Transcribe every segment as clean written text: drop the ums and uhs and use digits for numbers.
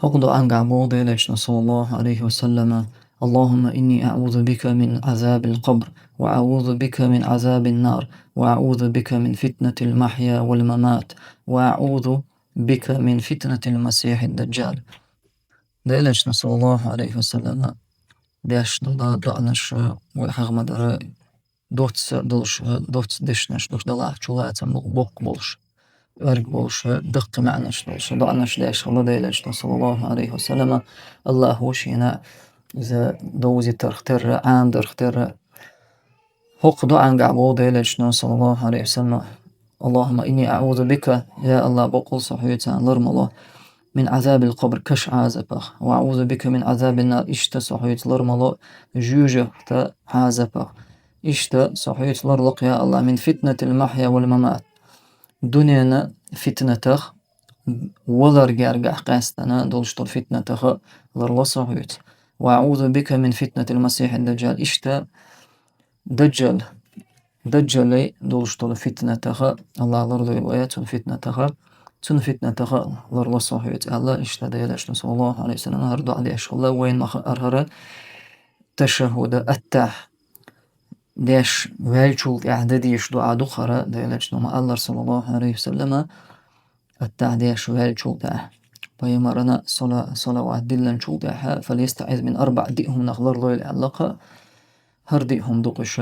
حقد عن قعبود إليش صلى الله عليه وسلم: اللهم إني أعوذ بك من عذاب القبر، وأعوذ بك من عذاب النار، وأعوذ بك من فتنة المحيا والممات، وأعوذ بك من فتنة المسيح الدجال. إليش صلى الله عليه وسلم ديش دعنش وحغمدر دوتس دشنش دوش دلع شولات بوق بولش ورق بولش دق معنش بولش دعنش ليش الله ديلش صلى الله عليه وسلم. الله وشينا إذا دوزي تختر عام تختر حق دعاء قعبو ديلش صلى الله عليه وسلم: اللهم إني أعوذ بك يا الله بقول صحيحة لرم من عذاب القبر كش عذابه، وأعوذ بك من عذاب النار إشت صحيت لرملا جوجه عذابه إشت صحيت لرلق يا الله من فتنة المحيا والممات دنيانا فتنته ولر جرجع قاستنا دولشتر فتنته لرلا صحيت. وأعوذ بك من فتنة المسيح الدجال إشت دجال دجالي دولشتر فتنته الله لرلا ويات فتنته تون فتنته لرلا صحيت الله إشت ديالش صلى الله عليه وسلم هردو عليش الله وين ما أرهر تشهد التح ديش ويلشول إعداديش دعاء دخرة ديالش نما الله صلى الله عليه وسلم التح ديش ويلشول تح بيمرنا صلوات دلن شول تح فليستعذ من 4 ديهم نخلر له العلاقة هرديهم دقش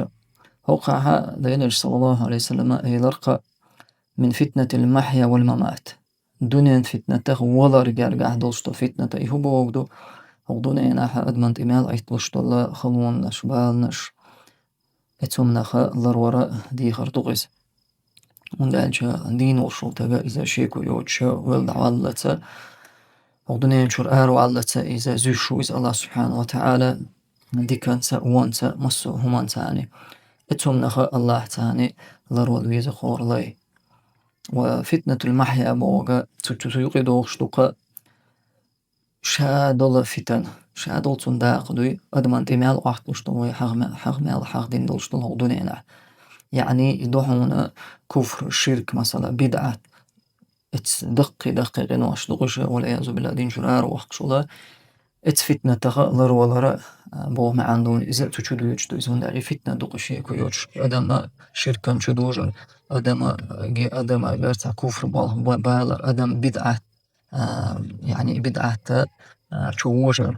وقعها ديالش صلى الله عليه وسلم يلرق من فتنة المحيا والممات دنيا فتنته ولا رجال قاعد دوشتو فتنة يهبو وقدو وقدونا يناحا أدمنت إمال عيطلشتو الله خلون نش بالنش اتهم نخا لرورا دي خرطوغيز وندالجا دين وشلتها إذا شيكو يوتشا ولد عوالتا وقدونا ينشر آرو عالتا إذا زيشو إذا الله سبحانه وتعالى ديكانتا وانتا مصو همان تاني اتهم نخا الله تاني لروا دويز خور لي. وفتنة المحيا بوغا تتسيقي دوغشتوقا شادول فتن شادول تنداق دوي أدمان تيمال واحد وي حغمال حغدين دولشتو هودونينا يعني يدوحون كفر شرك مثلا بدعة اتس دقي غنوش دقش والعياذ بالله دين شرار وحقشولا اتس فتنة تغلر ولرا بو ما عندون إذا تشدو يجدو إذا داري فتنة دقش يكو يوش أدم شركا شدوجر أدم أجرتا كفر بالر أدم بدعة يعني بدعة شوجر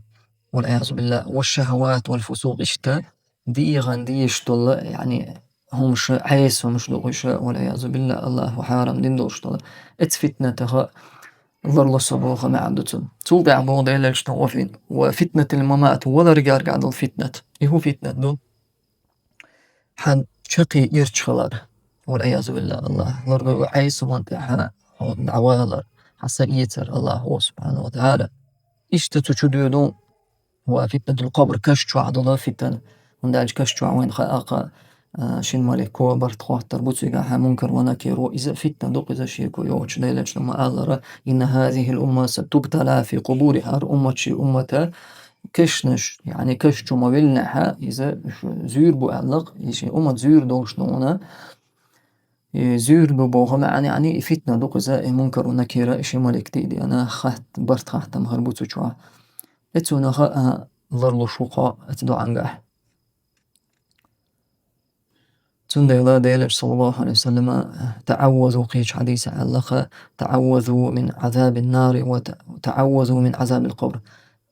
والعياذ بالله والشهوات والفسوق اشتا ديش دول يعني همش عيس ومش لغش والعياذ بالله الله حارم دين دوش دول اتس فتنة الله سبحانه ما عندتون توقع موضع للشتو وفتنة الممات ولا رجال قاعد الفتنة هو فتنة دول حد شقي يرتشخلر والعياذ بالله الله لرغو عيس وانتحا دعوالر حسا يتر الله هو سبحانه وتعالى اشتتو شدودون وفتنة القبر كشتو عضلا فتن وندالج كشتو وين خاقا شين مالكو برت خاطر بوتسيغا منكر ونكر وإذا فتنة دوق إذا شيكو يوش ليلش لما ألر إن هذه الأمة ستبتلى في قبورها أمة شي أمة كشنش يعني كشتو ما بيلنحا إذا زير بو ألق يشي أمة زير دوش نونا زير ببوغم يعني فتنة دوق إذا منكر ونكر إشي مالك تيدي أنا خات برت خاطر مهربوتو شوا اتونا خا لرلو شوقا اتدو عنقح تندلا ديلش صلى الله عليه وسلم تعوذوا قيش حديث علق تعوذوا من عذاب النار وتعوذوا من عذاب القبر.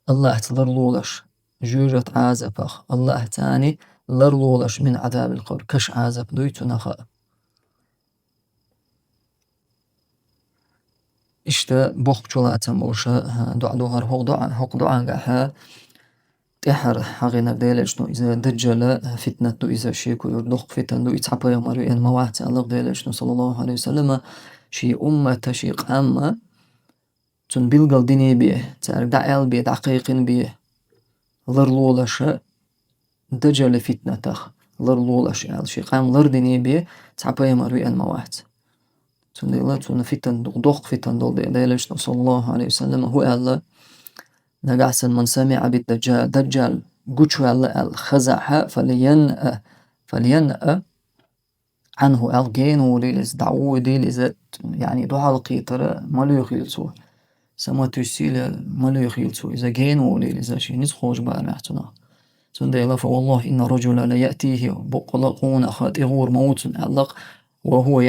الله تلرلولش جوجة عازبخ الله تاني لرلولش من عذاب القبر كش عازب دويتو نخا اشتا بوخ جولاتن بوشا دعا دوهر هوق دعا قاها تحر حقنا ديلش نو إذا دجال فتنة دو إذا شيكو يردوخ فتن دو يتعبا يمارو إن موات الله ديلش نو صلى الله عليه وسلم شي أمة شيق أما تن بلغل ديني بيه تعرف دعال بيه دعقيقين بيه لرلولش دجال فتنة تخ لرلولش شيق أم لر ديني بيه تعبا يمارو إن موات تن ديلا تن فتن دوخ فتن دول ديلش نو صلى الله عليه وسلم هو الله نقعسن من سمع بالدجال دجال قوشو الخزعها فلينأ عنه الجين وليلز دعوه ديلز يعني دعا القيطرة ما لو يخيلسوه سماتوسيل ملو خيلتو إذا جين وليل إذا شي نز خوش بارمحتنا سنديلا فوالله إن الرجل ليأتيه بقلقون خاطئور موت علق وهو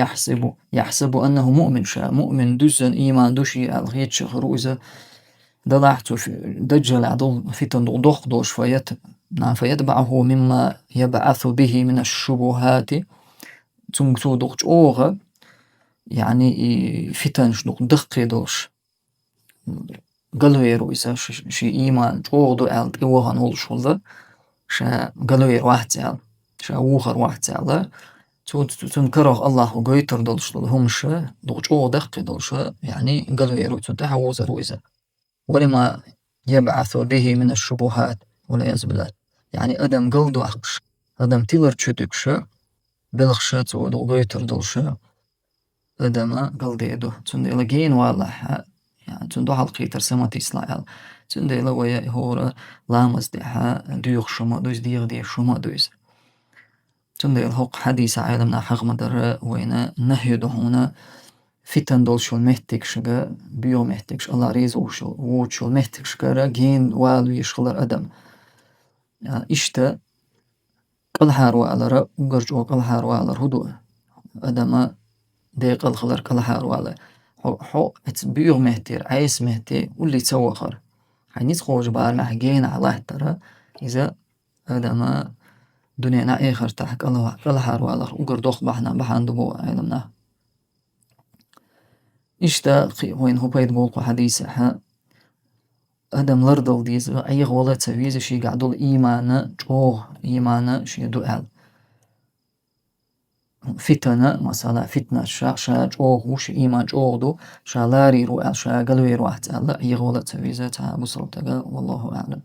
يحسب أنه مؤمن مؤمن دزن إيمان دشي الغيت شخرو إذا دلعت في دجل عدو فتن ضخ دوش فيتبعه مما يبعث به من الشبهات تمتو دوش أوغا يعني فتن شدوق دقي دوش قالويرو إذا شي إيمان أوغدو ألت إيوغان ولشولد شا قالوير واحد سال شا ووخر واحد سال تنكره الله قيتر دولش همش دوش أوغ دقي دوش يعني قالويرو تنتحوز رويزة ولما يبعث به من الشبهات والعياذ بالله يعني أدم قلدو أقش أدم تيلر تشتكش بلغشة ودو قيتر دولش أدم قلديدو تندي لقين والله يعني تندو حلقيتر سماتي إسلاعيال تندي لويا هورا لامز ديها ديوغ شما دوز ديغ ديغ شما دوز تندي الهوق حديث عالمنا حق مدر وينا نهي دهونا فتن دولشو المهتكشغا بيو مهتكش الله ريزوشو ووشو المهتكشغا جين والو يشغلر أدم إشتا قلحار والر وقرجو قلحار والر هدو أدم ديق الخلر قلحار والر حو بيو مهتير عيس مهتي واللي تسوى خر حينيس خوش بارمح جين على ترى إذا أدم دنيا نعيخر تحك الله قلحار والر وقردوخ بحنا دبو علمنا إشتا وين هو بيد بولقو حديثة أدم لردل ديز أي غولة تسويز شي قعدول إيمانا جوه إيمانا شي دوال فتنة مثلا فتنة شا جوه وش إيمان جوه دو شا لاري روال شا قلوي روحت ألا أي غولة تسويزة تها بصرتها والله أعلم.